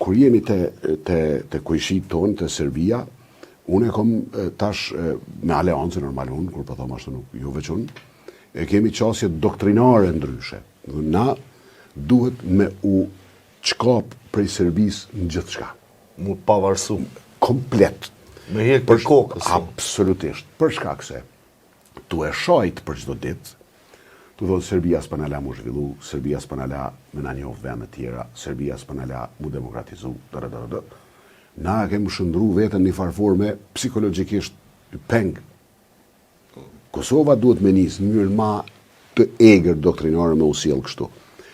kur jemi te kuishit tonë, te Serbia, unë e kom tash me aleancë normal unë, kur po them ashtu nuk ju veç unë, kemi qasje doktrinare ndryshe. Na duhet me u çkap prej Serbisë në gjithçka. Mu pavarësu. Komplet. Me hek për kokës. Absolutisht. Për shkak se tu e shajt për çdo ditë, tu thotë Serbia s'panala mu zhvillu, Serbia s'panala me na njoh vende tjera, Serbia s'panala mu demokratizu, Na kemi shëndru vetën një farforme psikologjikisht peng. Kosova duhet me nisë në mënyrë ma të egër doktrinare me u sjell kështu.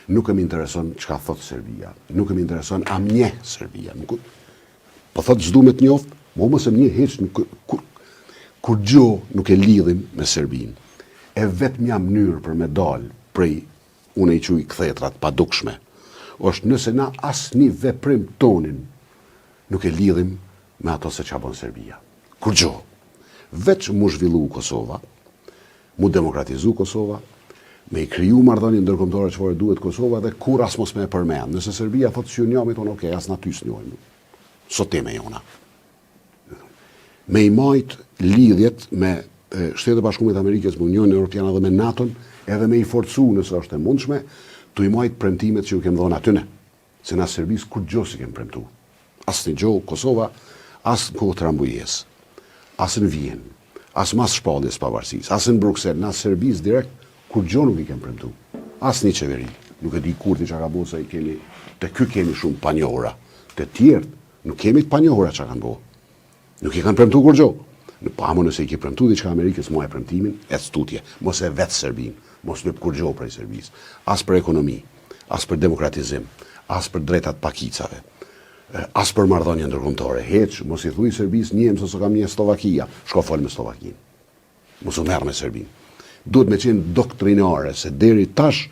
Nuk e më intereson çka thot Serbia, nuk e më intereson a më njeh Serbia. Po thot s'du me të njoft, mos e më njeh hiç, kur gjë nuk e lidhim me Serbinë. E vetmja mënyrë për me dal prej unë i quaj kthetrat padukshme, është nëse na asnjë veprim tonin nuk e lidhim me ato se ç'a bën Serbia. Kur gjë. Veç mu zhvillu Kosova, mu demokratizu Kosova, me i kriju marrëdhënie ndërkombëtare çfarë duhet Kosova dhe kur as mos me e përmend. Nëse Serbia thotë që njëmi tonë, okay, as na ty s'njohim. Sot me jona. Me i majt lidhjet me Shtetet e Bashkuara të Amerikës, me Unionin Evropian dhe me NATO-n, edhe me i forcu nëse është e mundshme, tu i majt premtimet që ju kem dhënë atyne. Se na Serbisë kur gjë si kem premtu. As në gjohë Kosova, as në kohë Trambujes, as në Vjen, as mas shpalljes pavarësisë, as në Bruxelles, na Serbisë direkt, kur gjë nuk i kem premtu. As një qeveri. Nuk e di kurti që ka bo, se te ky kemi shumë panjohura. Te tjertë, nuk kemi të panjohura që kanë bo. Nuk i kanë premtu kur gjë. Në pamo nëse i ke premtu diçka Amerikës, mua e premtimin, e stutje, mos e vetë Serbin, mos lyp kur gjë prej Serbisë. As për ekonomi, as për demokratizim, as për drejtat pakicave. As për marrëdhënie ndërkombëtare, heq, mos i thuj Serbisë njem se kam një Slovakia, shko fol me Slovakinë. Mos u merr me Serbinë. Duhet me qenë doktrinare, se deri tash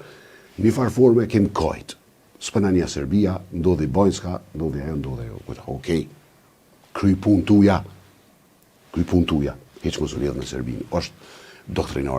një farforme kem kajt. S'pëna një Serbia, ndodhi Bojnska, ndodhi ajo, ndodhi ajo. Okej, kryj pun tuja, heq mos u lidh me Serbinë. Është doktrinare.